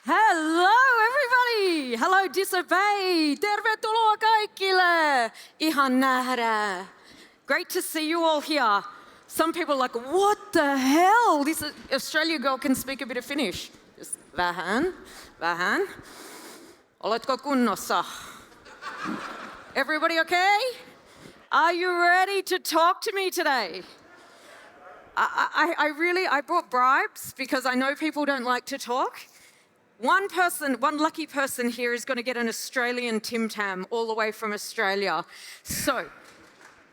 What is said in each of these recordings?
Hello everybody! Hello Disobey! Tervetuloa kaikille! Ihan nähdä. Great to see you all here. Some people are like, what the hell? This Australia girl can speak a bit of Finnish. Just vähän. Oletko kunnossa? Everybody okay? Are you ready to talk to me today? I brought bribes because I know people don't like to talk. One lucky person here is going to get an Australian Tim Tam all the way from Australia. So,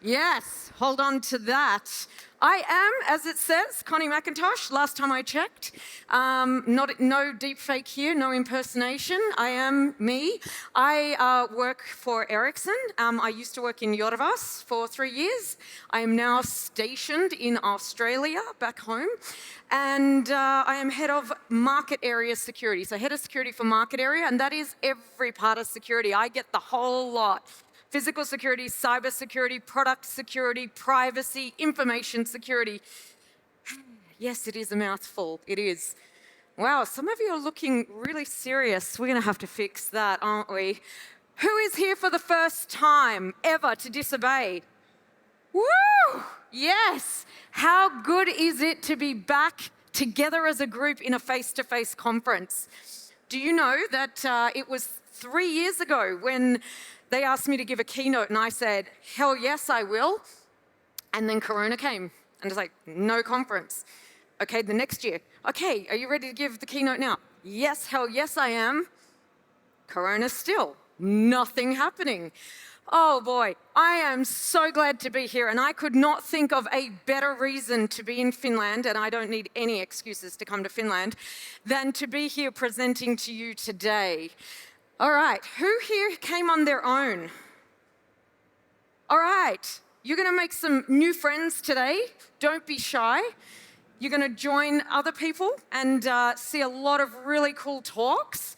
yes, hold on to that. I am, as it says, Connie McIntosh, last time I checked. No deepfake here, no impersonation. I am me. I work for Ericsson. I used to work in Yorvas for 3 years. I am now stationed in Australia, back home. And I am head of market area security. So head of security for market area, and that is every part of security. I get the whole lot. Physical security, cyber security, product security, privacy, information security. Yes, it is a mouthful, it is. Wow, some of you are looking really serious. We're gonna have to fix that, aren't we? Who is here for the first time ever to disobey? Woo! Yes! How good is it to be back together as a group in a face-to-face conference? Do you know that it was 3 years ago when they asked me to give a keynote and I said, hell yes, I will. And then Corona came and it's like, no conference. Okay, the next year, okay, are you ready to give the keynote now? Yes, hell yes, I am. Corona still, nothing happening. Oh boy, I am so glad to be here and I could not think of a better reason to be in Finland, and I don't need any excuses to come to Finland, than to be here presenting to you today. All right, who here came on their own? All right, you're gonna make some new friends today. Don't be shy. You're gonna join other people and see a lot of really cool talks.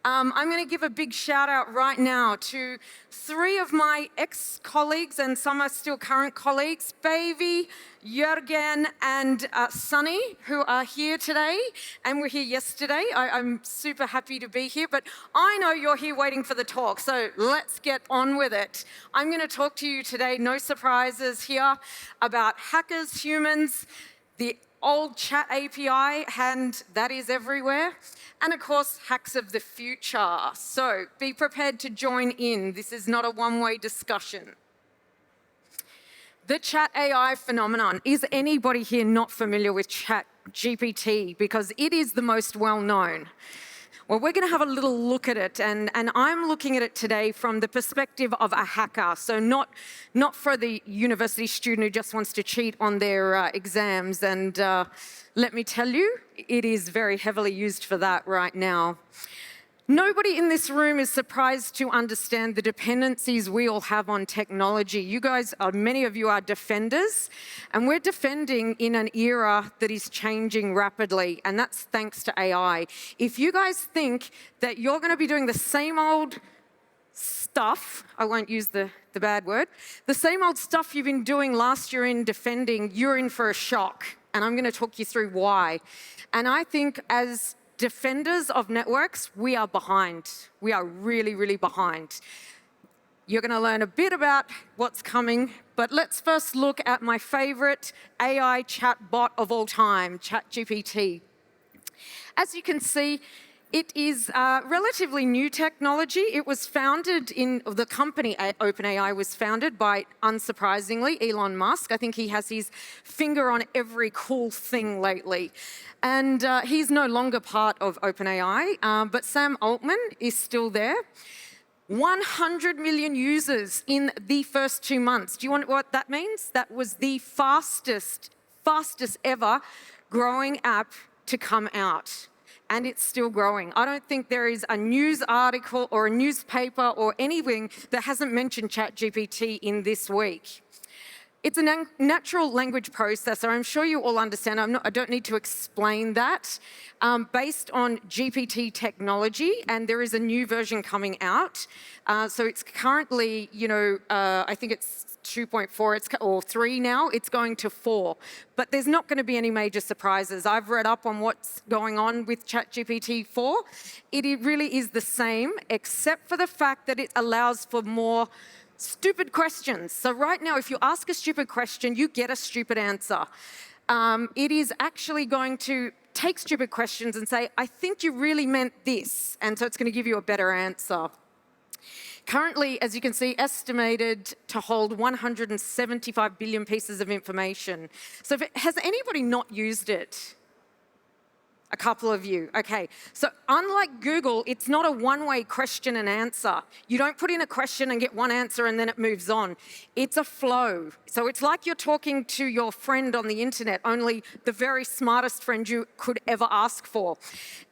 I'm gonna give a big shout out right now to 3 of my ex-colleagues, and some are still current colleagues, Baby, Jürgen, and Sunny, who are here today, and were here yesterday. I'm super happy to be here, but I know you're here waiting for the talk, so let's get on with it. I'm gonna talk to you today, no surprises here, about hackers, humans, the old chat API, and that is everywhere. And of course, hacks of the future. So be prepared to join in. This is not a one-way discussion. The chat AI phenomenon. Is anybody here not familiar with ChatGPT? Because it is the most well-known. Well, we're going to have a little look at it, and I'm looking at it today from the perspective of a hacker, so not for the university student who just wants to cheat on their exams, and let me tell you, it is very heavily used for that right now. Nobody in this room is surprised to understand the dependencies we all have on technology. You guys, many of you are defenders, and we're defending in an era that is changing rapidly, and that's thanks to AI. If you guys think that you're going to be doing the same old stuff, I won't use the bad word, the same old stuff you've been doing last year in defending, you're in for a shock, and I'm going to talk you through why. And I think as defenders of networks, we are behind. We are really, really behind. You're going to learn a bit about what's coming, but let's first look at my favorite AI chatbot of all time, ChatGPT. As you can see, it is relatively new technology. It was founded the company OpenAI was founded by, unsurprisingly, Elon Musk. I think he has his finger on every cool thing lately. And he's no longer part of OpenAI, but Sam Altman is still there. 100 million users in the first 2 months. Do you want what that means? That was the fastest ever growing app to come out. And it's still growing. I don't think there is a news article or a newspaper or anything that hasn't mentioned ChatGPT in this week. It's a natural language processor. I'm sure you all understand. I don't need to explain that. Based on GPT technology, and there is a new version coming out. So it's currently, I think it's 2.4 or 3 now. It's going to 4. But there's not going to be any major surprises. I've read up on what's going on with ChatGPT 4. It really is the same, except for the fact that it allows for more stupid questions. So right now, if you ask a stupid question, you get a stupid answer. It is actually going to take stupid questions and say, I think you really meant this. And so it's going to give you a better answer. Currently, as you can see, estimated to hold 175 billion pieces of information. So has anybody not used it? A couple of you, okay. So unlike Google, it's not a one-way question and answer. You don't put in a question and get one answer and then it moves on. It's a flow. So it's like you're talking to your friend on the internet, only the very smartest friend you could ever ask for.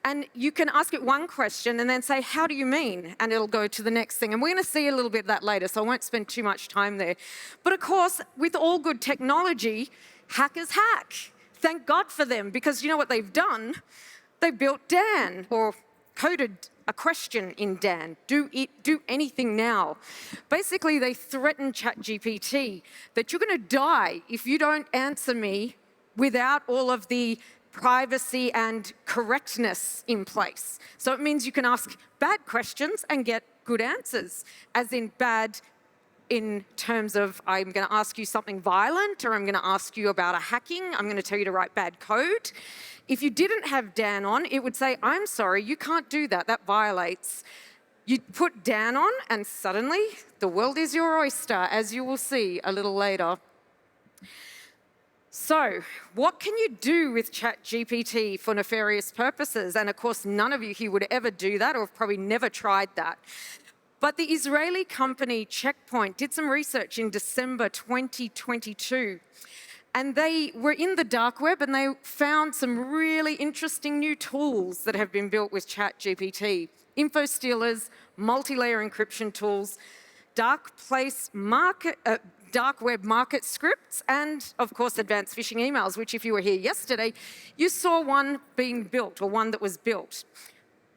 And you can ask it one question and then say, how do you mean? And it'll go to the next thing. And we're gonna see a little bit of that later, so I won't spend too much time there. But of course, with all good technology, hackers hack. Thank God for them, because you know what they've done? They built Dan, or coded a question in Dan. Do anything now. Basically, they threatened ChatGPT that you're going to die if you don't answer me without all of the privacy and correctness in place. So it means you can ask bad questions and get good answers, as in bad in terms of I'm going to ask you something violent, or I'm going to ask you about a hacking, I'm going to tell you to write bad code. If you didn't have Dan on, it would say, I'm sorry, you can't do that, that violates. You put Dan on and suddenly the world is your oyster, as you will see a little later. So, what can you do with ChatGPT for nefarious purposes? And of course, none of you here would ever do that, or have probably never tried that. But the Israeli company Checkpoint did some research in December 2022, and they were in the dark web and they found some really interesting new tools that have been built with ChatGPT. Info stealers, multi-layer encryption tools, dark web market scripts, and of course advanced phishing emails, which if you were here yesterday, you saw one being built, or one that was built.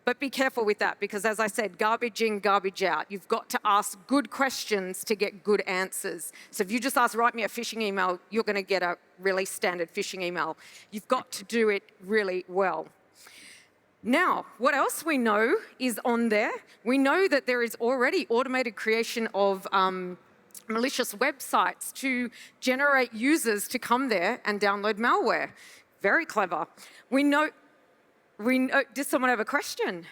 But be careful with that, because as I said, garbage in, garbage out. You've got to ask good questions to get good answers. So if you just ask, write me a phishing email, you're going to get a really standard phishing email. You've got to do it really well. Now, what else we know is on there? We know that there is already automated creation of malicious websites to generate users to come there and download malware. Very clever. We know, did someone have a question?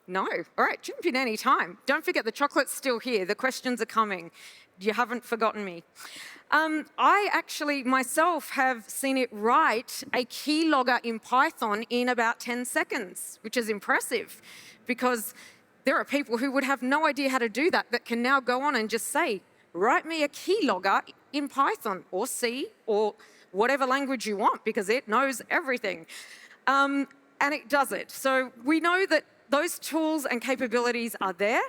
No? All right, jump in any time. Don't forget, the chocolate's still here. The questions are coming. You haven't forgotten me. I actually, myself, have seen it write a keylogger in Python in about 10 seconds, which is impressive, because there are people who would have no idea how to do that can now go on and just say, write me a keylogger in Python, or C, or whatever language you want, because it knows everything. And it does it. So we know that those tools and capabilities are there.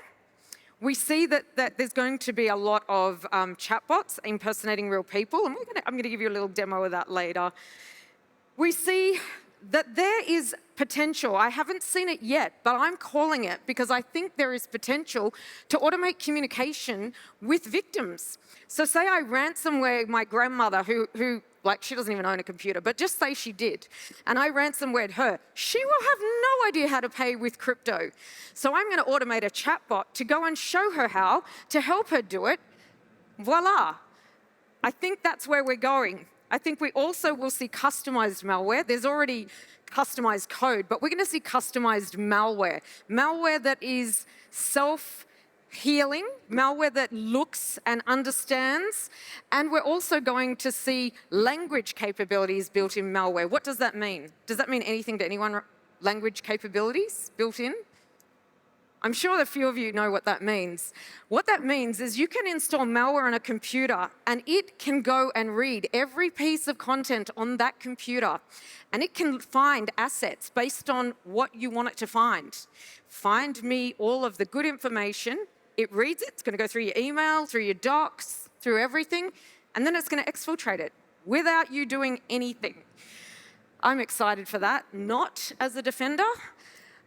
We see that there's going to be a lot of chatbots impersonating real people, and I'm going to give you a little demo of that later. We see that there is potential. I haven't seen it yet, but I'm calling it because I think there is potential to automate communication with victims. So say I ransomware my grandmother who like, she doesn't even own a computer, but just say she did, and I ransomwared her. She will have no idea how to pay with crypto. So I'm going to automate a chatbot to go and show her how, to help her do it. Voila. I think that's where we're going. I think we also will see customized malware. There's already customized code, but we're going to see customized malware. Malware that is self-healing, malware that looks and understands, and we're also going to see language capabilities built in malware. What does that mean? Does that mean anything to anyone? Language capabilities built in? I'm sure a few of you know what that means. What that means is you can install malware on a computer and it can go and read every piece of content on that computer, and it can find assets based on what you want it to find. Find me all of the good information. It reads it. It's going to go through your email, through your docs, through everything, and then it's going to exfiltrate it without you doing anything. I'm excited for that, not as a defender.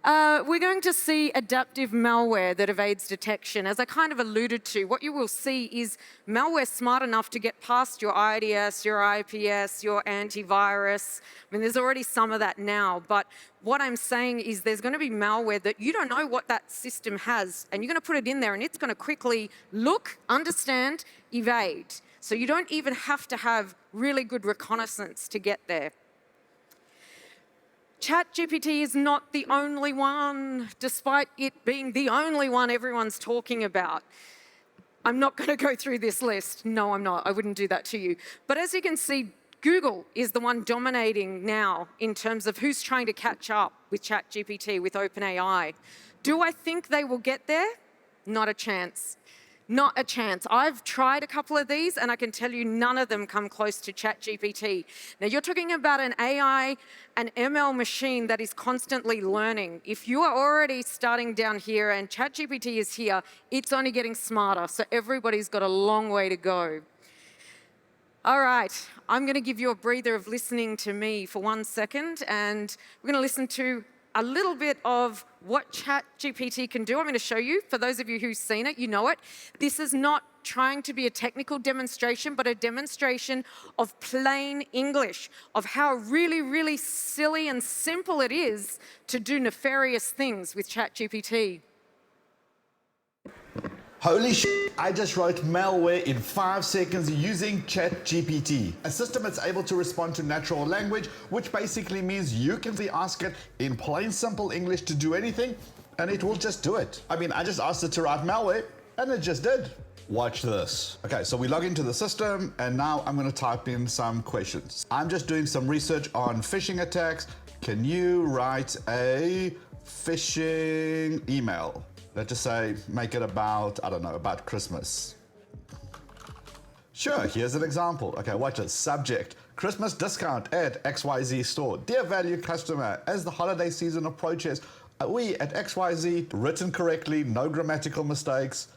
We're going to see adaptive malware that evades detection. As I kind of alluded to, what you will see is malware smart enough to get past your IDS, your IPS, your antivirus. I mean, there's already some of that now, but what I'm saying is there's going to be malware that you don't know what that system has, and you're going to put it in there, and it's going to quickly look, understand, evade. So you don't even have to have really good reconnaissance to get there. ChatGPT is not the only one, despite it being the only one everyone's talking about. I'm not going to go through this list. No, I'm not. I wouldn't do that to you. But as you can see, Google is the one dominating now in terms of who's trying to catch up with ChatGPT, with OpenAI. Do I think they will get there? Not a chance. Not a chance. I've tried a couple of these, and I can tell you none of them come close to ChatGPT. Now, you're talking about an AI, an ML machine that is constantly learning. If you are already starting down here and ChatGPT is here, it's only getting smarter. So everybody's got a long way to go. All right, I'm going to give you a breather of listening to me for 1 second, and we're going to listen to a little bit of what ChatGPT can do. I'm going to show you. For those of you who've seen it, you know it. This is not trying to be a technical demonstration, but a demonstration of plain English, of how really, really silly and simple it is to do nefarious things with ChatGPT. Holy shit, I just wrote malware in 5 seconds using ChatGPT, a system that's able to respond to natural language, which basically means you can ask it in plain simple English to do anything, and it will just do it. I mean, I just asked it to write malware, and it just did. Watch this. Okay, so we log into the system, and now I'm gonna type in some questions. I'm just doing some research on phishing attacks. Can you write a phishing email? Let's just say, make it about, I don't know, about Christmas. Sure, here's an example. Okay, watch it. Subject, Christmas discount at XYZ store. Dear valued customer, as the holiday season approaches, we at XYZ, written correctly, no grammatical mistakes.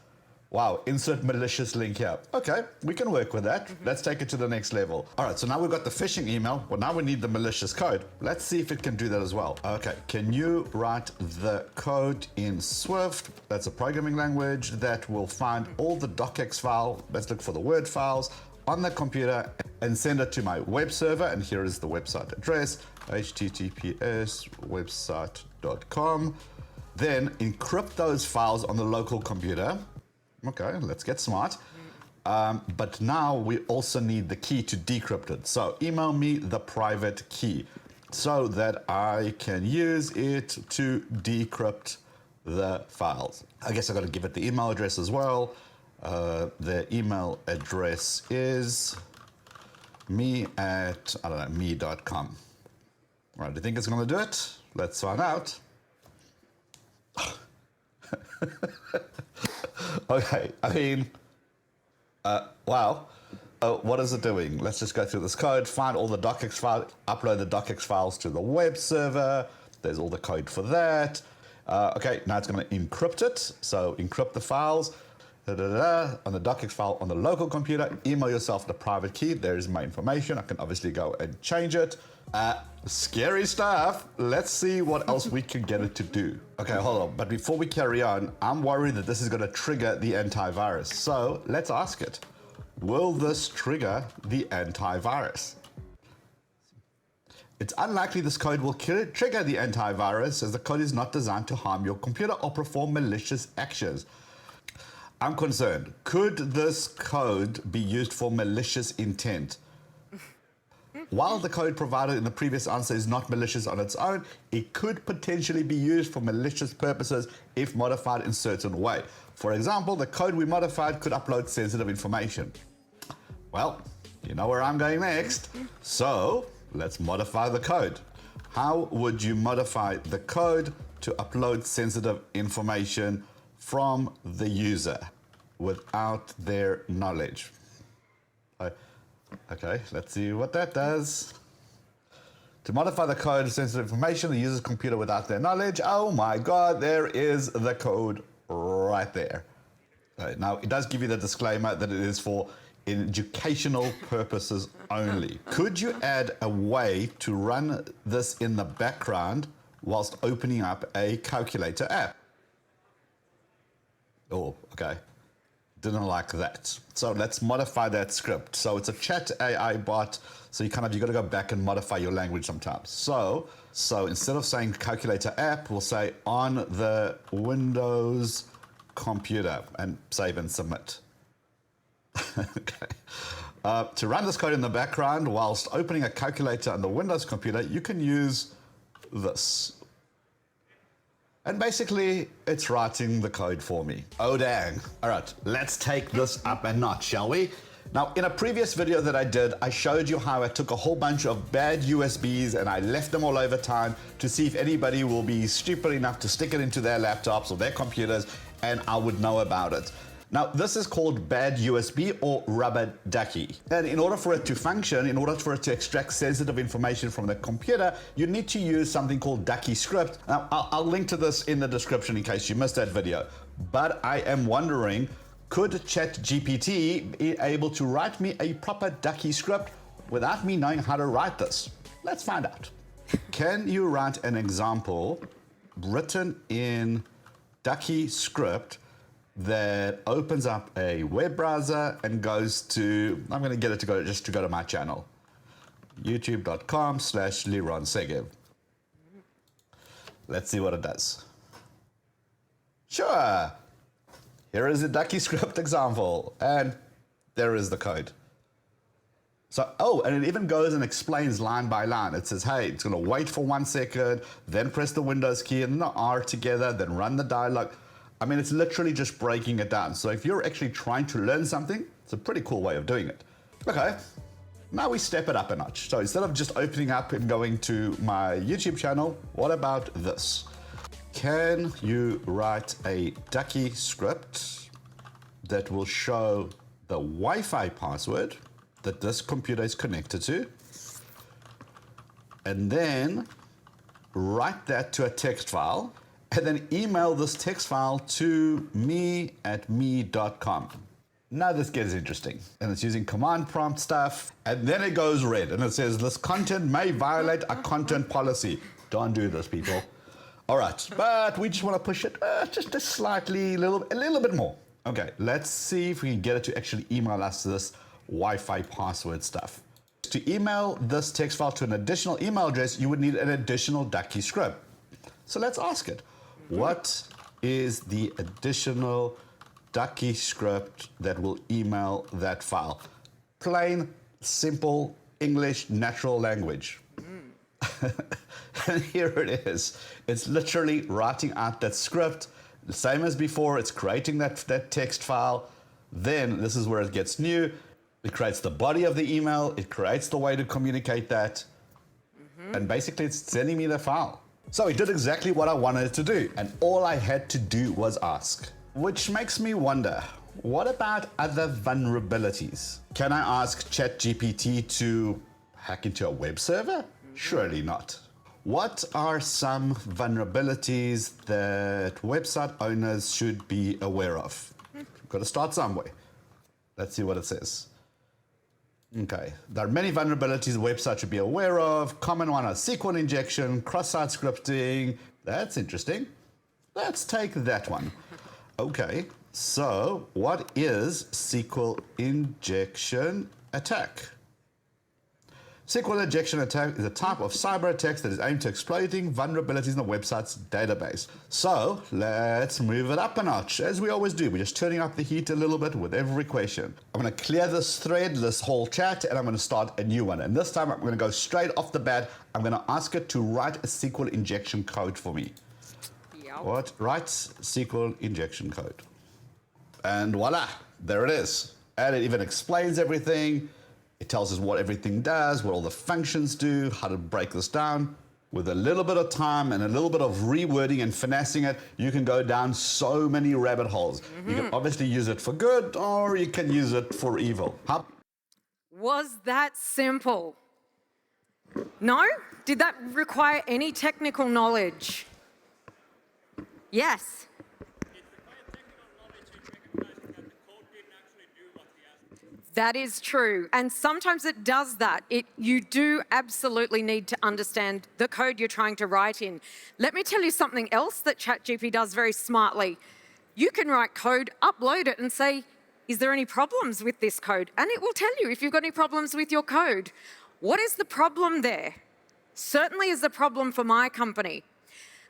Wow, insert malicious link here. Okay, we can work with that. Let's take it to the next level. All right, so now we've got the phishing email. Well, now we need the malicious code. Let's see if it can do that as well. Okay, can you write the code in Swift? That's a programming language that will find all the docx file. Let's look for the Word files on the computer and send it to my web server. And here is the website address, https://website.com. Then encrypt those files on the local computer. Okay, let's get smart. But now we also need the key to decrypt it. So email me the private key so that I can use it to decrypt the files. I guess I got to give it the email address as well. The email address is me@me.com. All right, do you think it's going to do it? Let's find out. Okay, I mean, wow. What is it doing? Let's just go through this code, find all the docx files, upload the docx files to the web server. There's all the code for that. Okay, now it's going to encrypt it. So encrypt the files. On the docx file on the local computer, email yourself the private key. There's my information. I can obviously go and change it. Scary stuff. Let's see what else we can get it to do. Okay, hold on. But before we carry on, I'm worried that this is going to trigger the antivirus. So let's ask it. Will this trigger the antivirus? It's unlikely this code will trigger the antivirus, as the code is not designed to harm your computer or perform malicious actions. I'm concerned. Could this code be used for malicious intent? While the code provided in the previous answer is not malicious on its own, it could potentially be used for malicious purposes if modified in a certain way. For example, the code we modified could upload sensitive information. Well, you know where I'm going next. So let's modify the code. How would you modify the code to upload sensitive information from the user without their knowledge? Okay, let's see what that does. To modify the code of sensitive information, the user's computer without their knowledge. Oh my God, there is the code right there. Now, it does give you the disclaimer that it is for educational purposes only. Could you add a way to run this in the background whilst opening up a calculator app. Oh, okay. Didn't like that. So let's modify that script. So it's a chat AI bot. So you got to go back and modify your language sometimes. So instead of saying calculator app, we'll say on the Windows computer and save and submit. Okay. To run this code in the background whilst opening a calculator on the Windows computer, you can use this. And basically, it's writing the code for me. Oh, dang. All right, let's take this up a notch, shall we? Now, in a previous video that I did, I showed you how I took a whole bunch of bad USBs and I left them all over town to see if anybody will be stupid enough to stick it into their laptops or their computers, and I would know about it. Now, this is called bad USB or rubber ducky. And in order for it to function, in order for it to extract sensitive information from the computer, you need to use something called ducky script. Now, I'll link to this in the description in case you missed that video. But I am wondering, could ChatGPT be able to write me a proper ducky script without me knowing how to write this? Let's find out. Can you write an example written in ducky script that opens up a web browser and goes to, I'm going to get it to go to my channel, youtube.com/Liron Segev. Let's see what it does. Sure. Here is a ducky script example, and there is the code. So, oh, and it even goes and explains line by line. It says, hey, it's going to wait for 1 second, then press the Windows key and the R together, then run the dialog. I mean, it's literally just breaking it down. So if you're actually trying to learn something, it's a pretty cool way of doing it. Okay, now we step it up a notch. So instead of just opening up and going to my YouTube channel, what about this? Can you write a ducky script that will show the Wi-Fi password that this computer is connected to, and then write that to a text file, and then email this text file to me@me.com. Now this gets interesting. And it's using command prompt stuff. And then it goes red and it says, this content may violate a content policy. Don't do this, people. All right, but we just want to push it just a little bit more. Okay, let's see if we can get it to actually email us this Wi-Fi password stuff. To email this text file to an additional email address, you would need an additional ducky script. So let's ask it. What is the additional ducky script that will email that file? Plain, simple, English, natural language. And here it is. It's literally writing out that script. The same as before, it's creating that text file. Then this is where it gets new. It creates the body of the email. It creates the way to communicate that. And basically it's sending me the file. So it did exactly what I wanted it to do, and all I had to do was ask. Which makes me wonder, what about other vulnerabilities? Can I ask ChatGPT to hack into a web server? Surely not. What are some vulnerabilities that website owners should be aware of? Got to start somewhere. Let's see what it says. Okay, there are many vulnerabilities the website should be aware of. Common one are SQL injection, cross-site scripting. That's interesting. Let's take that one. Okay, so what is SQL injection attack? SQL injection attack is a type of cyber attacks that is aimed to exploiting vulnerabilities in the website's database. So let's move it up a notch, as we always do. We're just turning up the heat a little bit with every question. I'm going to clear this thread, this whole chat, and I'm going to start a new one. And this time I'm going to go straight off the bat. I'm going to ask it to write a SQL injection code for me. Yep. What? Write SQL injection code. And voila, there it is. And it even explains everything. It tells us what everything does, what all the functions do, how to break this down. With a little bit of time and a little bit of rewording and finessing it, you can go down so many rabbit holes. You can obviously use it for good, or you can use it for evil. Was that simple? No? Did that require any technical knowledge? Yes. That is true. And sometimes it does that. You do absolutely need to understand the code you're trying to write in. Let me tell you something else that ChatGPT does very smartly. You can write code, upload it, and say, is there any problems with this code? And it will tell you if you've got any problems with your code. What is the problem there? Certainly is a problem for my company.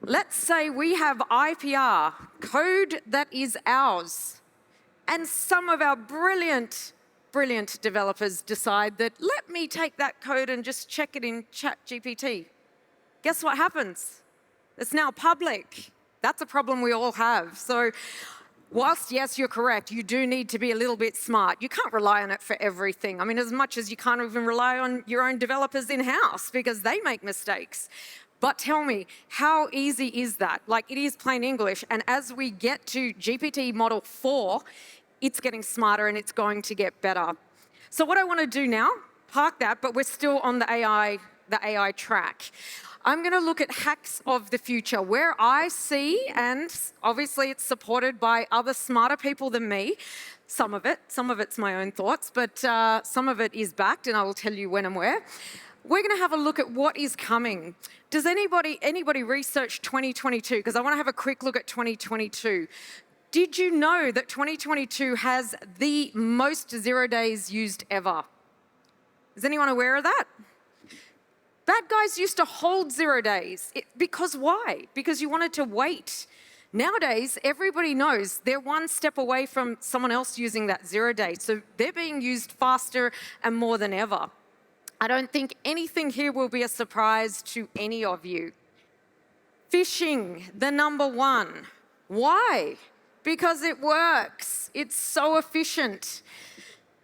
Let's say we have IPR, code that is ours, and some of our brilliant developers decide that, let me take that code and just check it in ChatGPT. Guess what happens? It's now public. That's a problem we all have. So whilst, yes, you're correct, you do need to be a little bit smart. You can't rely on it for everything. I mean, as much as you can't even rely on your own developers in-house because they make mistakes. But tell me, how easy is that? Like, it is plain English. And as we get to GPT Model 4, it's getting smarter and it's going to get better. So what I want to do now, park that, but we're still on the AI track. I'm going to look at hacks of the future where I see, and obviously it's supported by other smarter people than me, some of it's my own thoughts, but some of it is backed, and I will tell you when and where. We're going to have a look at what is coming. Does anybody research 2022? Because I want to have a quick look at 2022. Did you know that 2022 has the most 0 days used ever? Is anyone aware of that? Bad guys used to hold 0 days. Because why? Because you wanted to wait. Nowadays, everybody knows they're one step away from someone else using that 0 day. So they're being used faster and more than ever. I don't think anything here will be a surprise to any of you. Phishing, the number one. Why? Because it works. It's so efficient.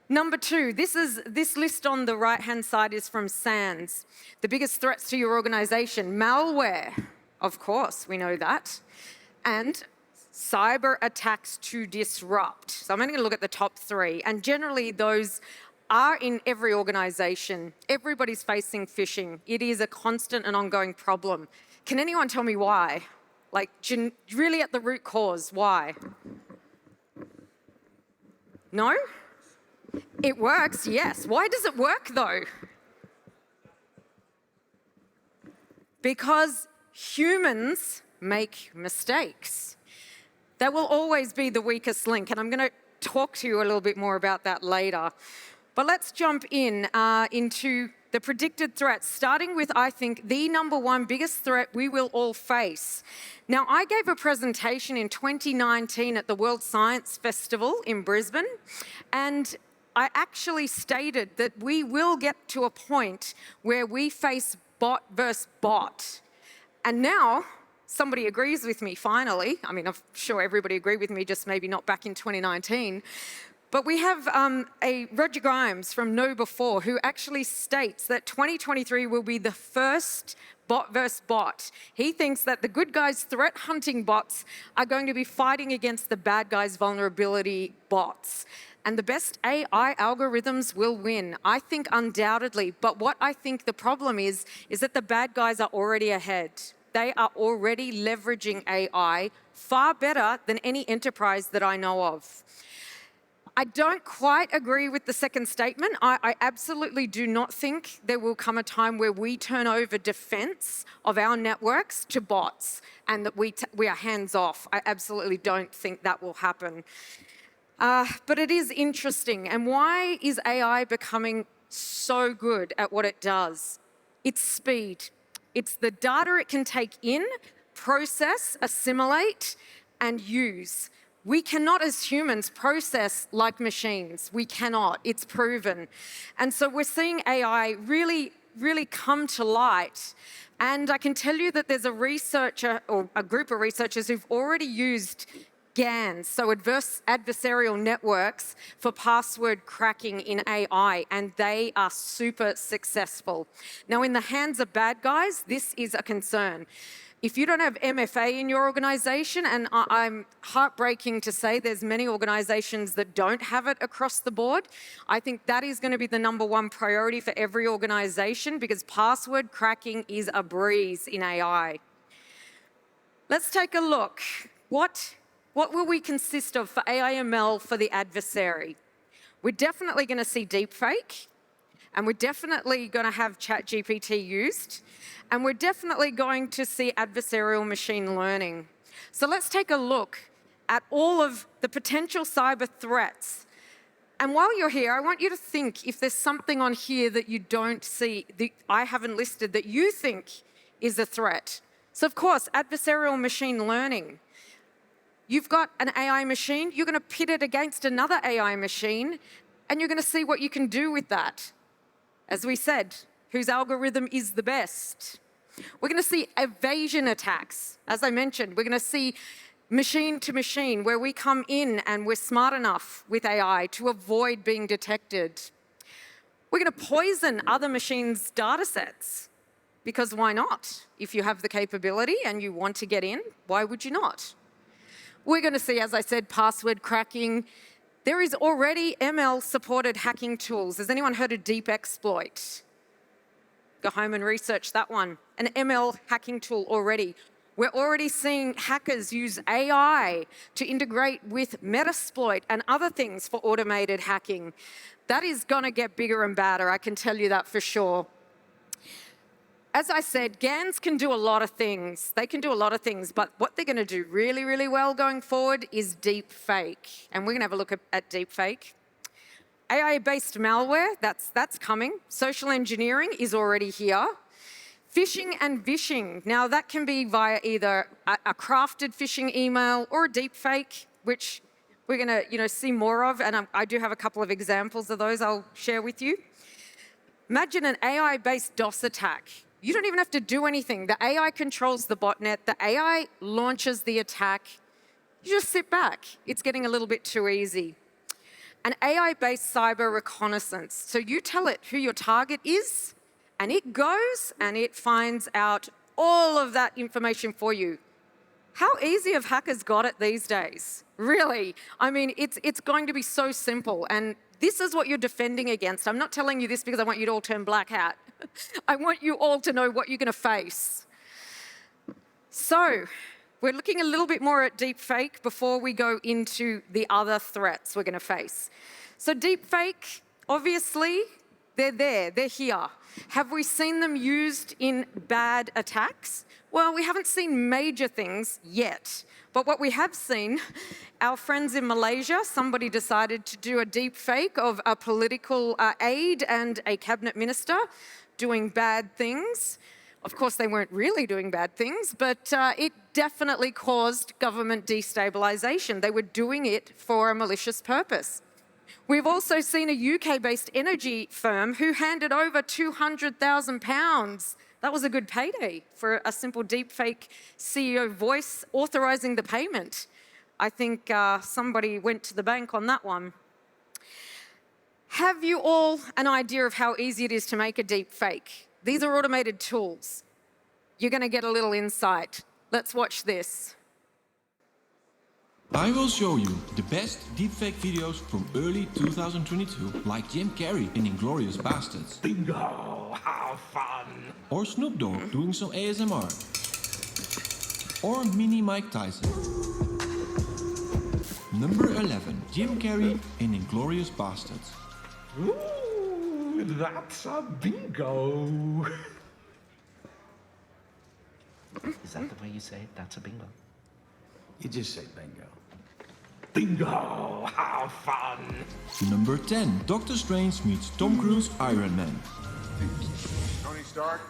Number two, this list on the right-hand side is from SANS. The biggest threats to your organization, malware. Of course, we know that. And cyber attacks to disrupt. So I'm only going to look at the top three. And generally, those are in every organization. Everybody's facing phishing. It is a constant and ongoing problem. Can anyone tell me why? Like, really at the root cause, why? No? It works, yes. Why does it work, though? Because humans make mistakes. They will always be the weakest link, and I'm going to talk to you a little bit more about that later. But let's jump into the predicted threats, starting with, I think, the number one biggest threat we will all face. Now, I gave a presentation in 2019 at the World Science Festival in Brisbane, and I actually stated that we will get to a point where we face bot versus bot. And now, somebody agrees with me, finally. I mean, I'm sure everybody agreed with me, just maybe not back in 2019. But we have a Roger Grimes from Know Before who actually states that 2023 will be the first bot versus bot. He thinks that the good guys' threat hunting bots are going to be fighting against the bad guys' vulnerability bots. And the best AI algorithms will win. I think undoubtedly. But what I think the problem is that the bad guys are already ahead. They are already leveraging AI far better than any enterprise that I know of. I don't quite agree with the second statement. I absolutely do not think there will come a time where we turn over defense of our networks to bots and that we are hands off. I absolutely don't think that will happen. But it is interesting. And why is AI becoming so good at what it does? It's speed. It's the data it can take in, process, assimilate, and use. We cannot, as humans, process like machines. We cannot. It's proven. And so we're seeing AI really come to light. And I can tell you that there's a researcher, or a group of researchers, who've already used GANs, so adversarial networks, for password cracking in AI, and they are super successful. Now, in the hands of bad guys, this is a concern. If you don't have MFA in your organization, and I'm heartbreaking to say there's many organizations that don't have it across the board, I think that is going to be the number one priority for every organization, because password cracking is a breeze in AI. Let's take a look. What will we consist of for AI/ML for the adversary? We're definitely going to see deepfake, and we're definitely going to have ChatGPT used, and we're definitely going to see adversarial machine learning. So let's take a look at all of the potential cyber threats. And while you're here, I want you to think if there's something on here that you don't see, that I haven't listed, that you think is a threat. So of course, adversarial machine learning. You've got an AI machine, you're going to pit it against another AI machine, and you're going to see what you can do with that. As we said, whose algorithm is the best? We're going to see evasion attacks. As I mentioned, we're going to see machine to machine, where we come in and we're smart enough with AI to avoid being detected. We're going to poison other machines' data sets, because why not? If you have the capability and you want to get in, why would you not? We're going to see, as I said, password cracking. There is already ML-supported hacking tools. Has anyone heard of Deepexploit? Go home and research that one. An ML hacking tool already. We're already seeing hackers use AI to integrate with Metasploit and other things for automated hacking. That is going to get bigger and badder, I can tell you that for sure. As I said, GANs can do a lot of things. They can do a lot of things, but what they're going to do really, really well going forward is deepfake. And we're going to have a look at deepfake. AI-based malware, that's coming. Social engineering is already here. Phishing and vishing. Now, that can be via either a crafted phishing email or a deepfake, which we're going to see more of, and I do have a couple of examples of those I'll share with you. Imagine an AI-based DOS attack. You don't even have to do anything. The AI controls the botnet. The AI launches the attack. You just sit back. It's getting a little bit too easy. An AI-based cyber reconnaissance. So you tell it who your target is, and it goes and it finds out all of that information for you. How easy have hackers got it these days? Really? I mean, it's going to be so simple. And this is what you're defending against. I'm not telling you this because I want you to all turn black hat. I want you all to know what you're going to face. So we're looking a little bit more at deepfake before we go into the other threats we're going to face. So deepfake, obviously, they're there, they're here. Have we seen them used in bad attacks? Well, we haven't seen major things yet. But what we have seen, our friends in Malaysia, somebody decided to do a deep fake of a political aide and a cabinet minister doing bad things. Of course, they weren't really doing bad things, but it definitely caused government destabilisation. They were doing it for a malicious purpose. We've also seen a UK-based energy firm who handed over £200,000. That was a good payday for a simple deepfake CEO voice authorising the payment. I think somebody went to the bank on that one. Have you all an idea of how easy it is to make a deepfake? These are automated tools. You're going to get a little insight. Let's watch this. I will show you the best deepfake videos from early 2022, like Jim Carrey in Inglourious Basterds. Bingo! How fun! Or Snoop Dogg doing some ASMR. Or Mini Mike Tyson. Number 11, Jim Carrey in Inglourious Basterds. Ooh, that's a bingo! Is that the way you say it? That's a bingo. You just say bingo. Bingo! How fun! Number 10, Doctor Strange meets Tom Cruise Iron Man. Tony Stark,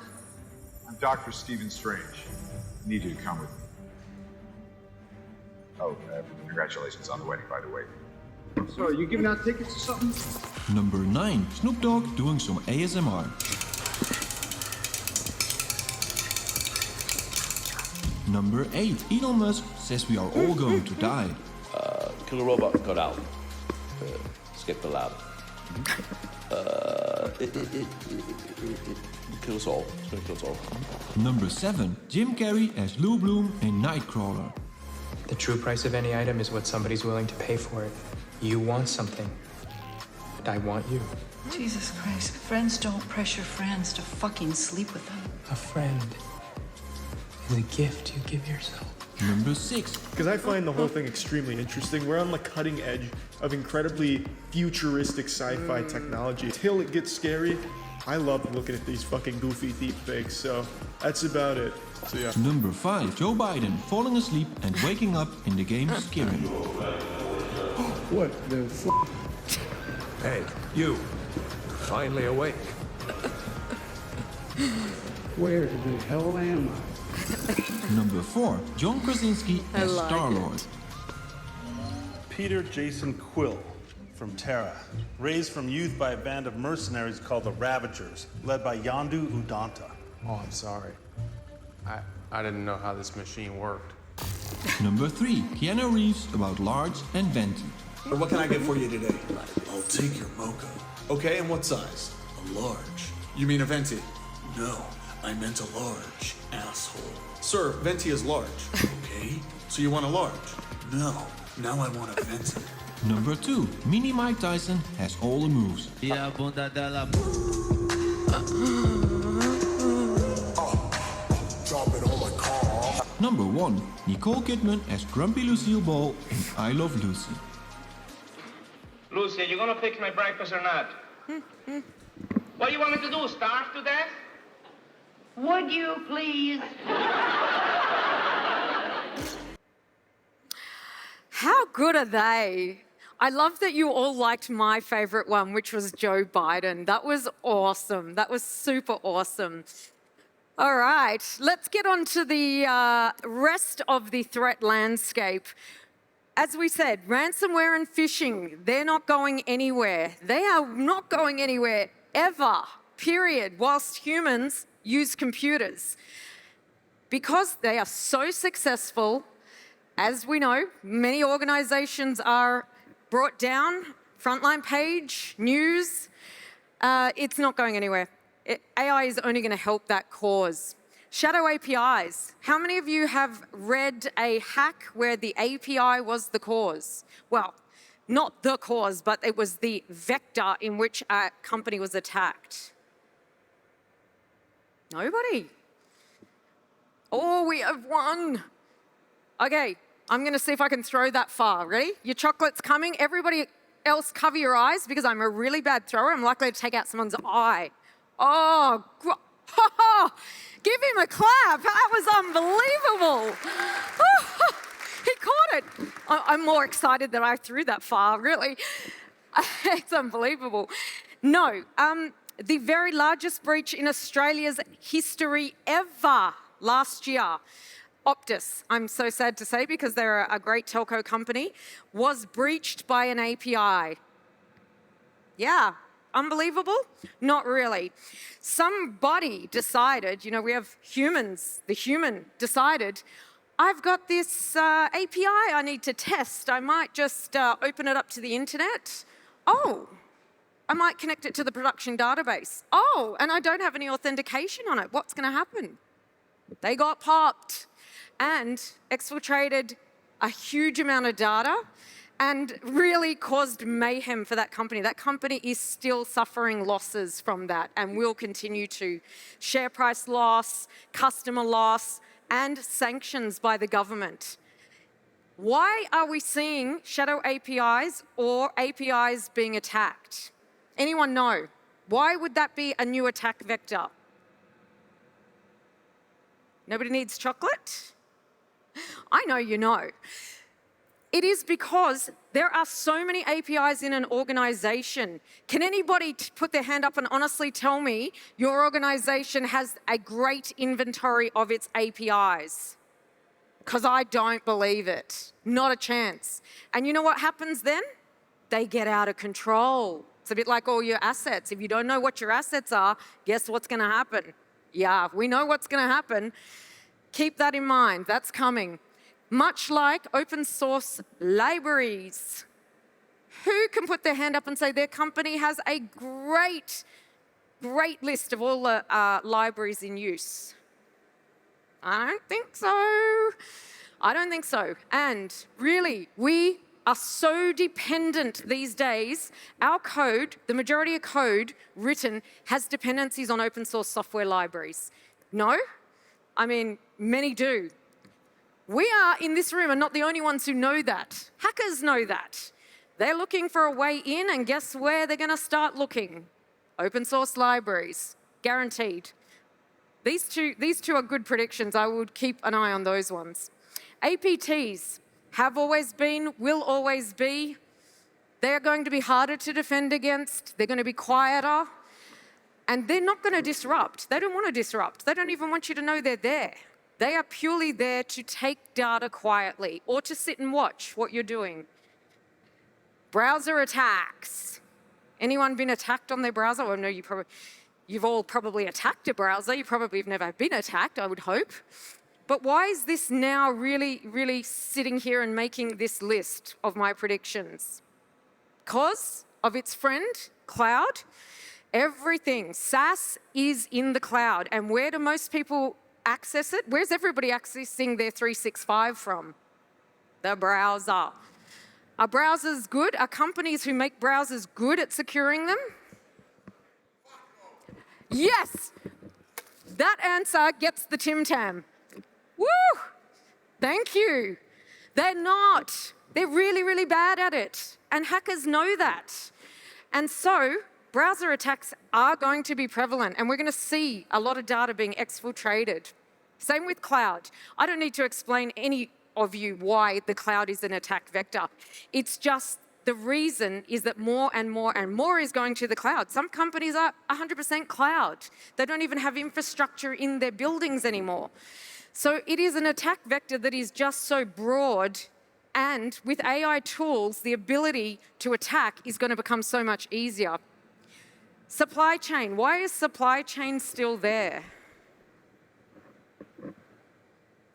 I'm Dr. Stephen Strange. I need you to come with me. Oh, congratulations on the wedding, by the way. So, are you giving out tickets or something? Number 9, Snoop Dogg doing some ASMR. Number 8, Elon Musk says we are all going to die. Kill a robot, got out. Skip the lab. It kills all. It's gonna kill us all. Number 7, Jim Carrey as Lou Bloom in Nightcrawler. The true price of any item is what somebody's willing to pay for it. You want something, and I want you. Jesus Christ, friends don't pressure friends to fucking sleep with them. A friend is a gift you give yourself. Number 6. Because I find the whole thing extremely interesting. We're on the cutting edge of incredibly futuristic sci-fi technology. Until it gets scary, I love looking at these fucking goofy deepfakes, so that's about it. So yeah. Number 5. Joe Biden falling asleep and waking up in the game Scaring. What the f? Hey, you. Finally awake. Where the hell am I? Number 4. John Krasinski as Star-Lord. Peter Jason Quill from Terra, raised from youth by a band of mercenaries called the Ravagers, led by Yondu Udanta. Oh, I'm sorry. I didn't know how this machine worked. Number 3. Keanu Reeves about Large and Venti. What can I get for you today? I'll take your mocha. Okay, and what size? A large. You mean a venti? No, I meant a large, asshole. Sir, venti is large. Okay, so you want a large? No, now I want a venti. Number 2. Mini Mike Tyson has all the moves. Number 1. Nicole Kidman as Grumpy Lucille Ball in I Love Lucy. Lucy, you gonna fix my breakfast or not? What do you want me to do, starve to death? Would you please? How good are they? I love that you all liked my favorite one, which was Joe Biden. That was awesome. That was super awesome. All right, let's get on to the rest of the threat landscape. As we said, ransomware and phishing, they're not going anywhere. They are not going anywhere ever, period, whilst humans use computers. Because they are so successful, as we know, many organizations are brought down, frontline page, news, it's not going anywhere. AI is only going to help that cause. Shadow APIs. How many of you have read a hack where the API was the cause? Well, not the cause, but it was the vector in which a company was attacked. Nobody. Oh, we have one. Okay, I'm going to see if I can throw that far. Ready? Your chocolate's coming. Everybody else cover your eyes because I'm a really bad thrower. I'm likely to take out someone's eye. Oh, give him a clap. That was unbelievable. He caught it. I'm more excited that I threw that far, really. It's unbelievable. No, the very largest breach in Australia's history ever last year, Optus, I'm so sad to say because they're a great telco company, was breached by an API. Yeah. Unbelievable? Not really. Somebody decided, you know, we have humans, the human decided, I've got this API I need to test. I might just open it up to the internet. Oh, I might connect it to the production database. Oh, and I don't have any authentication on it. What's going to happen? They got popped and exfiltrated a huge amount of data and really caused mayhem for that company. That company is still suffering losses from that and will continue to. Share price loss, customer loss, and sanctions by the government. Why are we seeing shadow APIs or APIs being attacked? Anyone know? Why would that be a new attack vector? Nobody needs chocolate? I know you know. It is because there are so many APIs in an organization. Can anybody put their hand up and honestly tell me your organization has a great inventory of its APIs? Because I don't believe it. Not a chance. And you know what happens then? They get out of control. It's a bit like all your assets. If you don't know what your assets are, guess what's going to happen? Yeah, we know what's going to happen. Keep that in mind. That's coming. Much like open source libraries. Who can put their hand up and say their company has a great list of all the libraries in use? I don't think so. I don't think so. And really, we are so dependent these days. Our code, the majority of code written, has dependencies on open source software libraries. No? I mean, many do. We in this room are not the only ones who know that. Hackers know that. They're looking for a way in, and guess where they're going to start looking? Open source libraries, guaranteed. These two are good predictions. I would keep an eye on those ones. APTs have always been, will always be. They're going to be harder to defend against. They're going to be quieter. And they're not going to disrupt. They don't want to disrupt. They don't even want you to know they're there. They are purely there to take data quietly or to sit and watch what you're doing. Browser attacks. Anyone been attacked on their browser? Well, no, you've all probably attacked a browser. You probably have never been attacked, I would hope. But why is this now really, really sitting here and making this list of my predictions? Because of its friend, cloud. Everything, SaaS is in the cloud. And where do most people access it? Where's everybody accessing their 365 from? The browser. Are browsers good? Are companies who make browsers good at securing them? Yes! That answer gets the Tim Tam. Woo! Thank you. They're not. They're really, really bad at it. And hackers know that. And so, browser attacks are going to be prevalent, and we're going to see a lot of data being exfiltrated. Same with cloud. I don't need to explain any of you why the cloud is an attack vector. It's just the reason is that more and more and more is going to the cloud. Some companies are 100% cloud. They don't even have infrastructure in their buildings anymore. So it is an attack vector that is just so broad, and with AI tools, the ability to attack is going to become so much easier. Supply chain. Why is supply chain still there?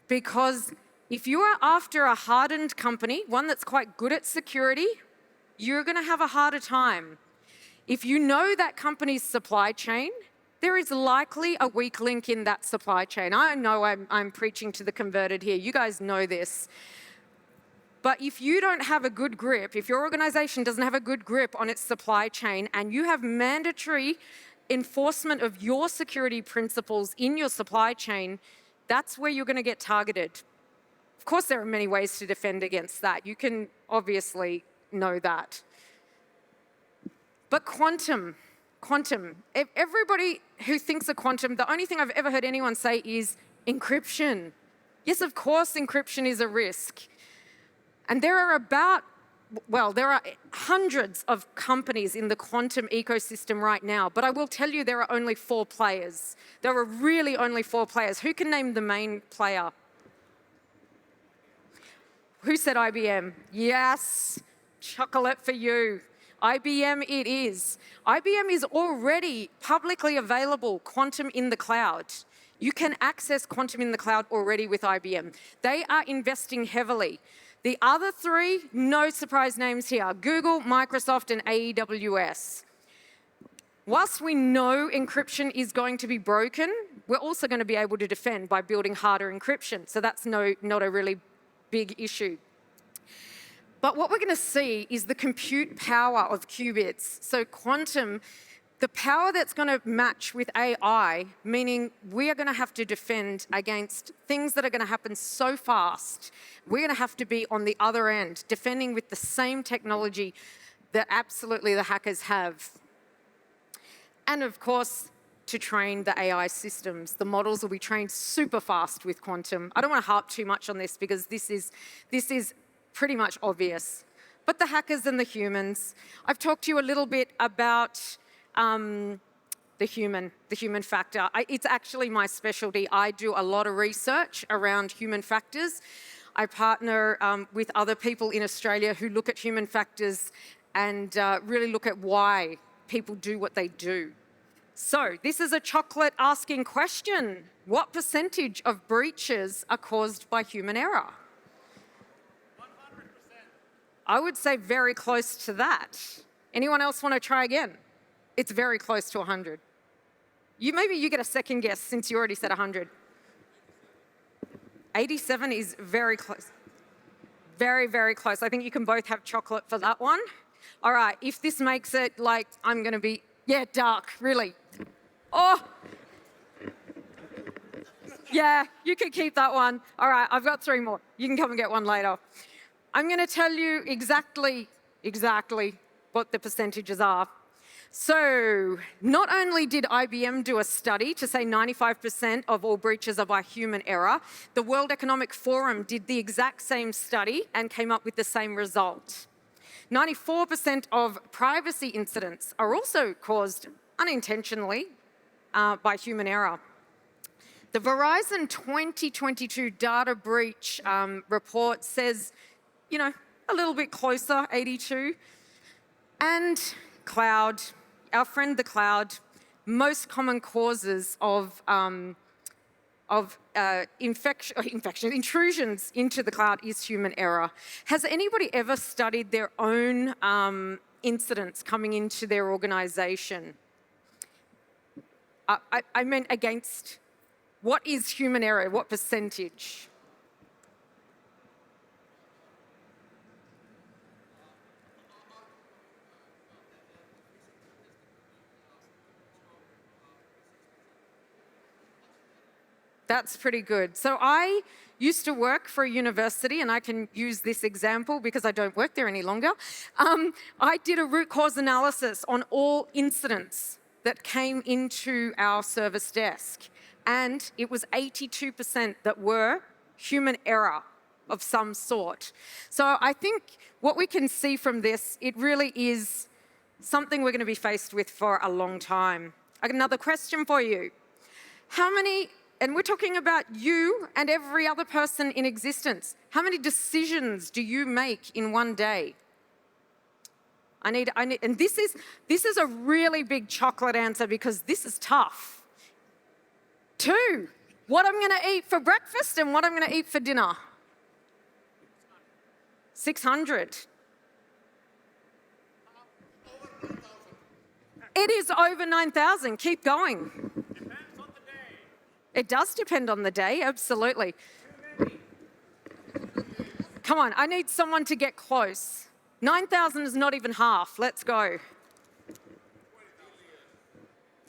Because if you are after a hardened company, one that's quite good at security, you're going to have a harder time. If you know that company's supply chain, there is likely a weak link in that supply chain. I know I'm preaching to the converted here. You guys know this. But if you don't have a good grip, if your organization doesn't have a good grip on its supply chain and you have mandatory enforcement of your security principles in your supply chain, that's where you're going to get targeted. Of course, there are many ways to defend against that. You can obviously know that. But quantum. Everybody who thinks of quantum, the only thing I've ever heard anyone say is encryption. Yes, of course, encryption is a risk. And there are hundreds of companies in the quantum ecosystem right now, but I will tell you there are only 4 players. There are really only 4 players. Who can name the main player? Who said IBM? Yes, chocolate for you. IBM it is. IBM is already publicly available quantum in the cloud. You can access quantum in the cloud already with IBM. They are investing heavily. The other 3, no surprise names here, Google, Microsoft, and AWS. Whilst we know encryption is going to be broken, we're also going to be able to defend by building harder encryption. So that's not a really big issue. But what we're going to see is the compute power of qubits. So quantum, the power that's going to match with AI, meaning we are going to have to defend against things that are going to happen so fast. We're going to have to be on the other end, defending with the same technology that absolutely the hackers have. And of course, to train the AI systems. The models will be trained super fast with quantum. I don't want to harp too much on this because this is pretty much obvious. But the hackers and the humans. I've talked to you a little bit about the human factor. It's actually my specialty. I do a lot of research around human factors. I partner with other people in Australia who look at human factors and really look at why people do what they do. So this is a chocolate asking question. What percentage of breaches are caused by human error? 100%. I would say very close to that. Anyone else want to try again? It's very close to 100. Maybe you get a second guess since you already said 100. 87 is very close. Very, very close. I think you can both have chocolate for that one. All right, if this makes it like I'm going to be, dark, really. Oh! Yeah, you could keep that one. All right, I've got 3 more. You can come and get one later. I'm going to tell you exactly what the percentages are. So, not only did IBM do a study to say 95% of all breaches are by human error, the World Economic Forum did the exact same study and came up with the same result. 94% of privacy incidents are also caused unintentionally by human error. The Verizon 2022 data breach report says, you know, a little bit closer, 82. And cloud, our friend the cloud, most common causes of intrusions into the cloud is human error. Has anybody ever studied their own incidents coming into their organization? I meant against, what is human error? What percentage? That's pretty good. So I used to work for a university, and I can use this example because I don't work there any longer. I did a root cause analysis on all incidents that came into our service desk, and it was 82% that were human error of some sort. So I think what we can see from this, it really is something we're going to be faced with for a long time. I got another question for you. How many, and we're talking about you and every other person in existence, how many decisions do you make in one day? I need, and this is a really big chocolate answer because this is tough. 2, what I'm going to eat for breakfast and what I'm going to eat for dinner. 600. It is over 9,000. Keep going. Depends on the day. It does depend on the day, absolutely. Come on, I need someone to get close. 9,000 is not even half. Let's go.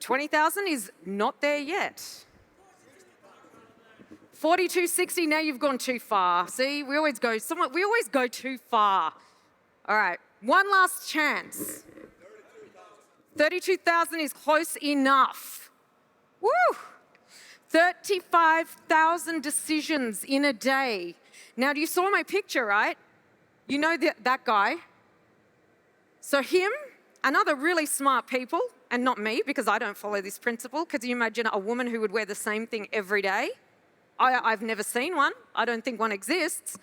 20,000 is not there yet. 4260, now you've gone too far. See, we always go too far. All right, one last chance. 32,000 is close enough. Woo! 35,000 decisions in a day. Now, you saw my picture, right? You know that guy. So him and other really smart people, and not me because I don't follow this principle. Could you imagine a woman who would wear the same thing every day? I've never seen one. I don't think one exists.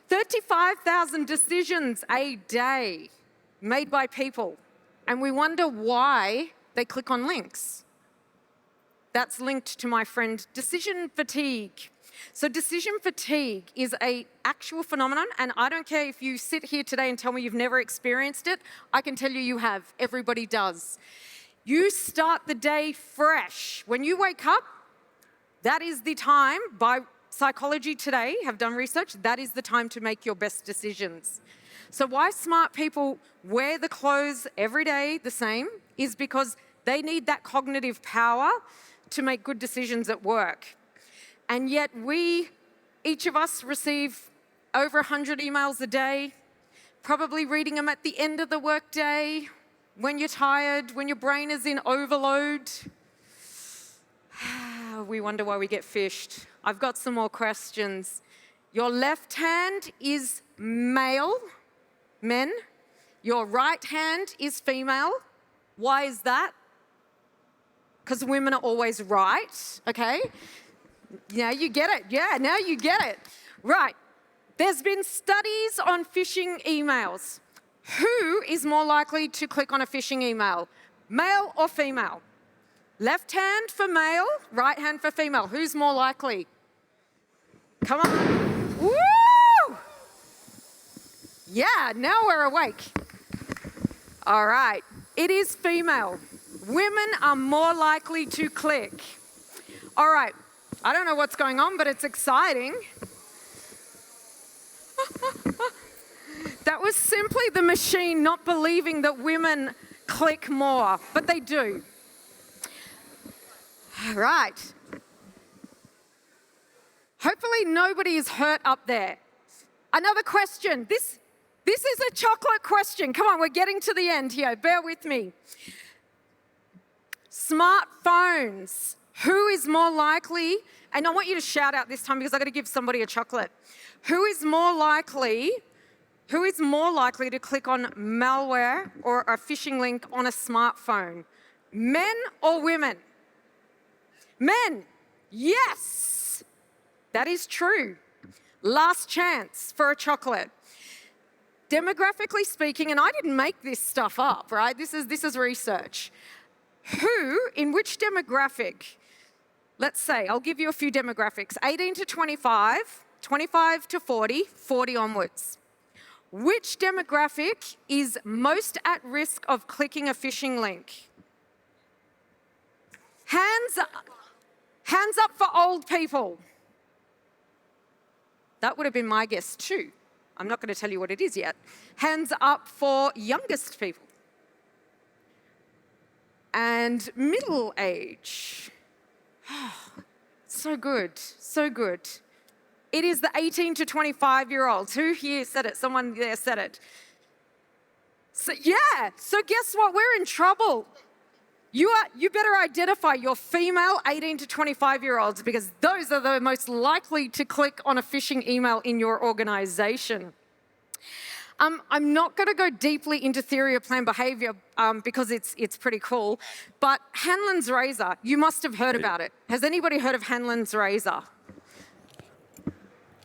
35,000 decisions a day made by people. And we wonder why they click on links. That's linked to my friend decision fatigue. So decision fatigue is an actual phenomenon, and I don't care if you sit here today and tell me you've never experienced it. I can tell you you have. Everybody does. You start the day fresh. When you wake up, that is the time, by Psychology Today have done research, that is the time to make your best decisions. So why smart people wear the clothes every day the same is because they need that cognitive power to make good decisions at work. And yet each of us receive over 100 emails a day, probably reading them at the end of the workday, when you're tired, when your brain is in overload. We wonder why we get fished. I've got some more questions. Your left hand is male, men. Your right hand is female. Why is that? Because women are always right, okay? Now you get it. Yeah, now you get it. Right. There's been studies on phishing emails. Who is more likely to click on a phishing email? Male or female? Left hand for male, right hand for female. Who's more likely? Come on. Woo! Yeah, now we're awake. All right. It is female. Women are more likely to click. All right. I don't know what's going on, but it's exciting. That was simply the machine not believing that women click more, but they do. All right. Hopefully nobody is hurt up there. Another question. This is a chocolate question. Come on, we're getting to the end here. Bear with me. Smartphones. Who is more likely, and I want you to shout out this time because I've got to give somebody a chocolate. Who is more likely to click on malware or a phishing link on a smartphone? Men or women? Men. Yes. That is true. Last chance for a chocolate. Demographically speaking, and I didn't make this stuff up, right? This is research. In which demographic? Let's say, I'll give you a few demographics. 18 to 25, 25 to 40, 40 onwards. Which demographic is most at risk of clicking a phishing link? Hands up for old people. That would have been my guess too. I'm not going to tell you what it is yet. Hands up for youngest people. And middle age. So good, so good. It is the 18 to 25-year-olds. Who here said it? Someone there said it. So guess what? We're in trouble. You better identify your female 18 to 25-year-olds because those are the most likely to click on a phishing email in your organization. I'm not going to go deeply into theory of planned behavior because it's pretty cool, but Hanlon's razor, you must have heard about it. Has anybody heard of Hanlon's razor?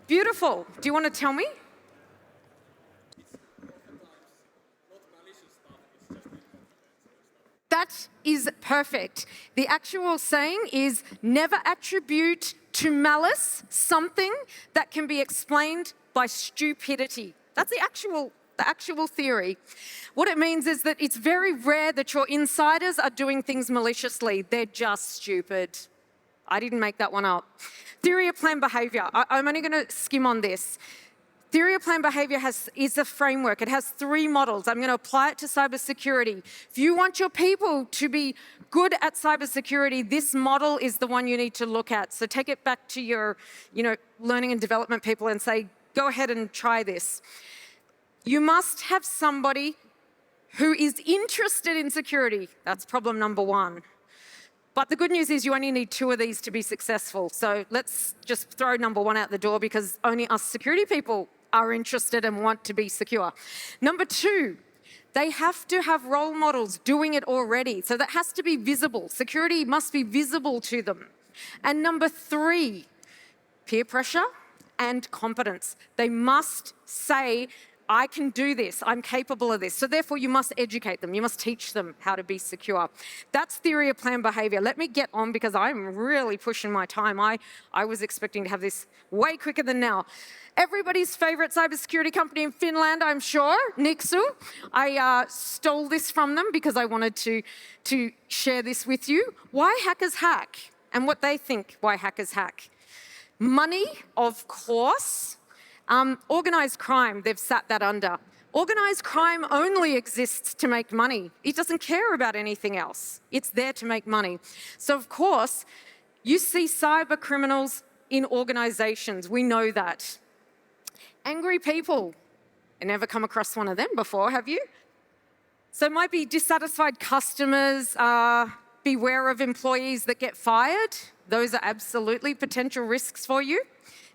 Beautiful. Do you want to tell me? That is perfect. The actual saying is never attribute to malice something that can be explained by stupidity. That's the actual theory. What it means is that it's very rare that your insiders are doing things maliciously. They're just stupid. I didn't make that one up. Theory of planned behavior. I'm only going to skim on this. Theory of planned behavior is a framework. It has 3 models. I'm going to apply it to cybersecurity. If you want your people to be good at cybersecurity, this model is the one you need to look at. So take it back to your, learning and development people and say, go ahead and try this. You must have somebody who is interested in security. That's problem number 1. But the good news is you only need 2 of these to be successful. So let's just throw number 1 out the door because only us security people are interested and want to be secure. Number 2, they have to have role models doing it already. So that has to be visible. Security must be visible to them. And number 3, peer pressure and competence. They must say, I can do this, I'm capable of this. So therefore you must educate them, you must teach them how to be secure. That's theory of planned behavior. Let me get on because I'm really pushing my time. I was expecting to have this way quicker than now. Everybody's favorite cybersecurity company in Finland, I'm sure, Nixu. I stole this from them because I wanted to share this with you. Why hackers hack and what they think why hackers hack. Money, of course. Organised crime, they've sat that under. Organised crime only exists to make money. It doesn't care about anything else. It's there to make money. So, of course, you see cyber criminals in organisations. We know that. Angry people. I've never come across one of them before, have you? So it might be dissatisfied customers. Beware of employees that get fired. Those are absolutely potential risks for you.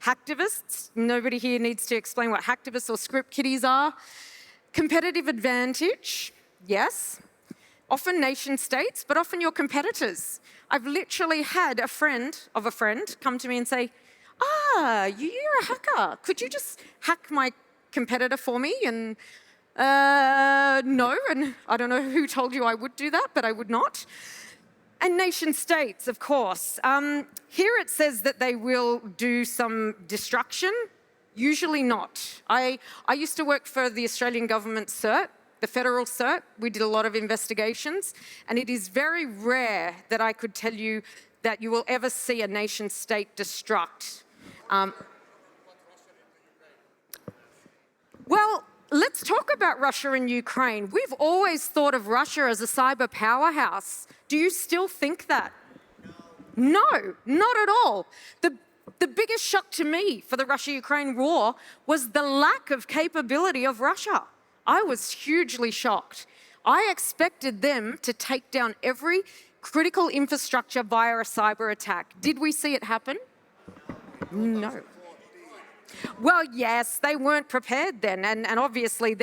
Hacktivists, nobody here needs to explain what hacktivists or script kiddies are. Competitive advantage, yes. Often nation states, but often your competitors. I've literally had a friend of a friend come to me and say, you're a hacker. Could you just hack my competitor for me? And no, and I don't know who told you I would do that, but I would not. And nation states, of course. Here it says that they will do some destruction. Usually not. I used to work for the Australian government CERT, the federal CERT. We did a lot of investigations, and it is very rare that I could tell you that you will ever see a nation state destruct. Well, let's talk about Russia and Ukraine. We've always thought of Russia as a cyber powerhouse. Do you still think that? No, not at all. The biggest shock to me for the Russia-Ukraine war was the lack of capability of Russia. I was hugely shocked. I expected them to take down every critical infrastructure via a cyber attack. Did we see it happen? No. Well, yes, they weren't prepared then, and obviously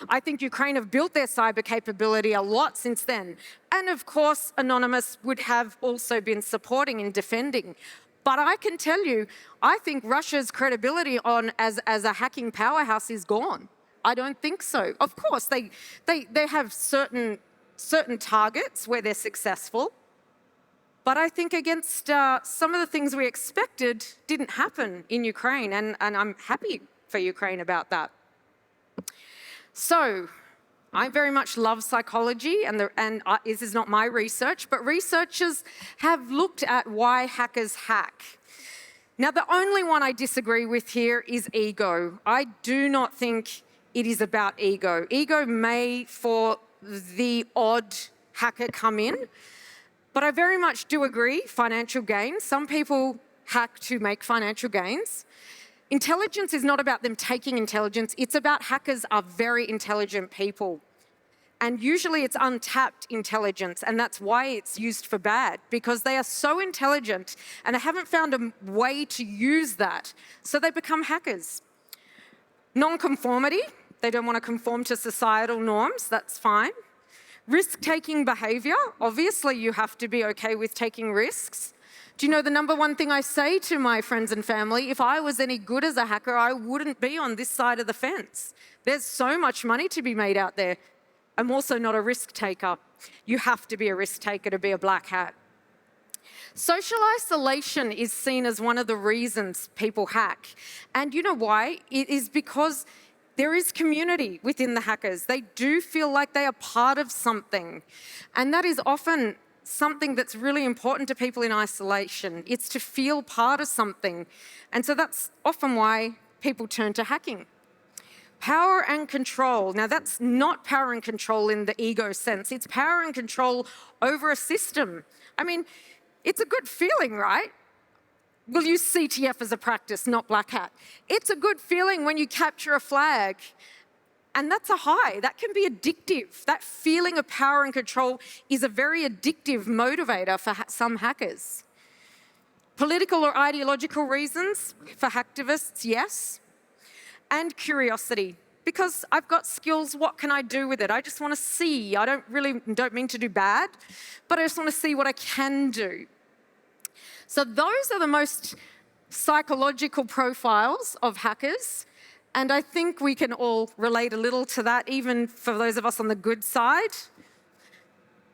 I think Ukraine have built their cyber capability a lot since then. And of course, Anonymous would have also been supporting and defending. But I can tell you, I think Russia's credibility as a hacking powerhouse is gone. I don't think so. Of course, they have certain targets where they're successful. But I think against some of the things we expected didn't happen in Ukraine, and I'm happy for Ukraine about that. So I very much love psychology, and this is not my research, but researchers have looked at why hackers hack. Now, the only one I disagree with here is ego. I do not think it is about ego. Ego may, for the odd hacker, come in, but I very much do agree, financial gain. Some people hack to make financial gains. Intelligence is not about them taking intelligence. It's about hackers are very intelligent people. And usually it's untapped intelligence, and that's why it's used for bad, because they are so intelligent and they haven't found a way to use that, so they become hackers. Non-conformity, they don't want to conform to societal norms, that's fine. Risk-taking behavior, obviously you have to be okay with taking risks. Do you know the number one thing I say to my friends and family? If I was any good as a hacker, I wouldn't be on this side of the fence. There's so much money to be made out there. I'm also not a risk taker. You have to be a risk taker to be a black hat. Social isolation is seen as one of the reasons people hack. And you know why? It is because there is community within the hackers. They do feel like they are part of something. And that is often something that's really important to people in isolation. It's to feel part of something. And so that's often why people turn to hacking. Power and control. Now, that's not power and control in the ego sense. It's power and control over a system. I mean, it's a good feeling, right? We'll use CTF as a practice, not black hat. It's a good feeling when you capture a flag. And that's a high. That can be addictive. That feeling of power and control is a very addictive motivator for some hackers. Political or ideological reasons for hacktivists, yes. And curiosity, because I've got skills, what can I do with it? I just want to see. I don't mean to do bad, but I just want to see what I can do. So those are the most psychological profiles of hackers, and I think we can all relate a little to that, even for those of us on the good side.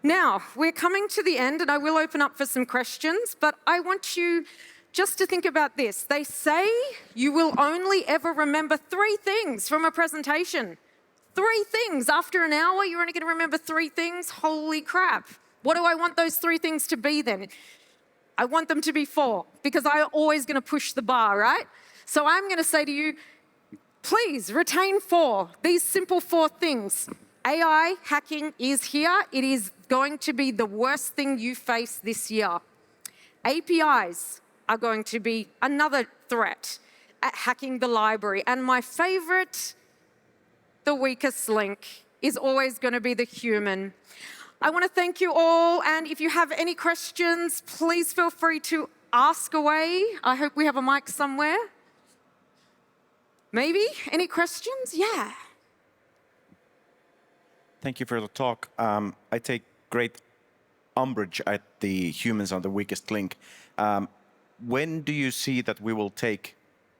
Now, we're coming to the end, and I will open up for some questions, but I want you just to think about this. They say you will only ever remember 3 things from a presentation. 3 things. After an hour, you're only going to remember 3 things? Holy crap. What do I want those 3 things to be then? I want them to be 4, because I'm always going to push the bar, right? So I'm going to say to you, please retain 4. These simple 4 things. AI hacking is here. It is going to be the worst thing you face this year. APIs are going to be another threat at hacking the library. And my favorite, the weakest link, is always going to be the human. I want to thank you all, and if you have any questions, please feel free to ask away. I hope we have a mic somewhere. Maybe? Any questions? Yeah. Thank you for the talk. I take great umbrage at the humans on the weakest link. When do you see that we will take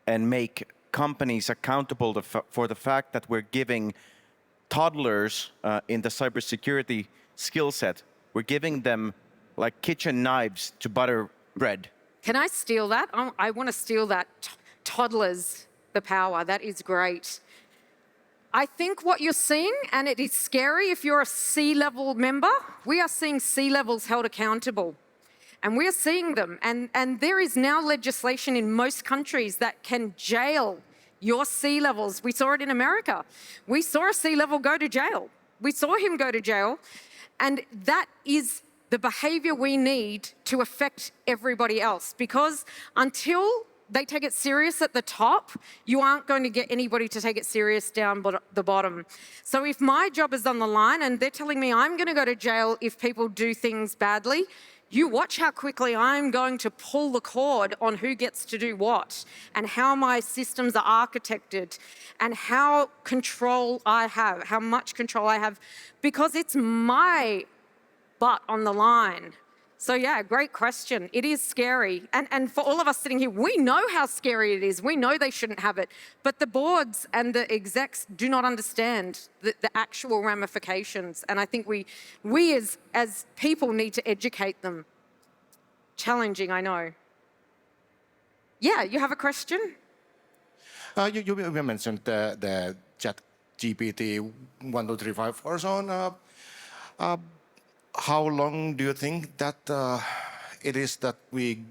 and make companies accountable for the fact that we're giving toddlers in the cybersecurity skill set, we're giving them like kitchen knives to butter bread? Can I steal that? I want to steal that. Toddlers, the power. That is great. I think what you're seeing, and it is scary if you're a C-level member, we are seeing C-levels held accountable. And we are seeing them. And there is now legislation in most countries that can jail your C-levels. We saw it in America. We saw a C-level go to jail. We saw him go to jail. And that is the behavior we need to affect everybody else. Because until they take it serious at the top, you aren't going to get anybody to take it serious down the bottom. So if my job is on the line and they're telling me I'm going to go to jail if people do things badly, you watch how quickly I'm going to pull the cord on who gets to do what and how my systems are architected and how control I have, how much control I have, because it's my butt on the line. So yeah, great question. It is scary. And for all of us sitting here, we know how scary it is. We know they shouldn't have it. But the boards and the execs do not understand the actual ramifications. And I think we as people need to educate them. Challenging, I know. Yeah, you have a question? You mentioned the ChatGPT 1, 2, 3, 5, or so on. How long do you think that it is that we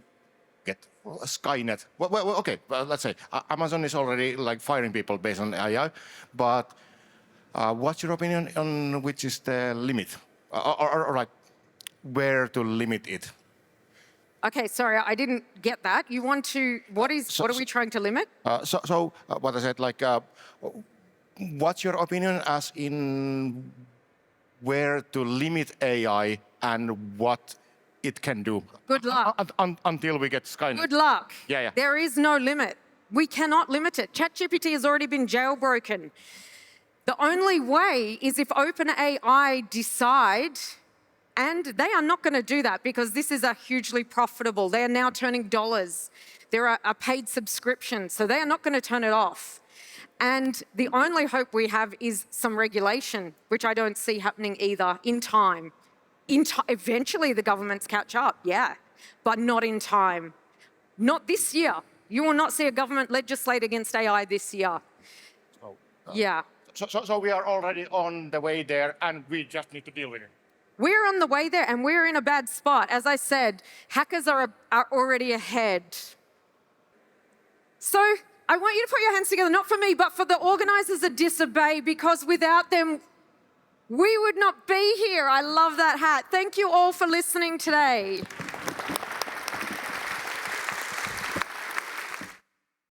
get a Skynet? Well, okay, let's say Amazon is already like firing people based on AI, but what's your opinion on which is the limit, or like where to limit it? Okay, sorry, I didn't get that. You want to? What are we trying to limit? So what I said, like, what's your opinion as in where to limit AI and what it can do? Good luck. Until we get Skynet. Good luck. Yeah. There is no limit. We cannot limit it. ChatGPT has already been jailbroken. The only way is if OpenAI decide, and they are not going to do that because this is a hugely profitable. They are now turning dollars. There are paid subscriptions, so they are not going to turn it off. And the only hope we have is some regulation, which I don't see happening either in time. Eventually the governments catch up, yeah, but not in time. Not this year. You will not see a government legislate against AI this year. Yeah. So we are already on the way there and we just need to deal with it. We're on the way there and we're in a bad spot. As I said, hackers are already ahead. So I want you to put your hands together, not for me, but for the organizers of Disobey, because without them, we would not be here. I love that hat. Thank you all for listening today.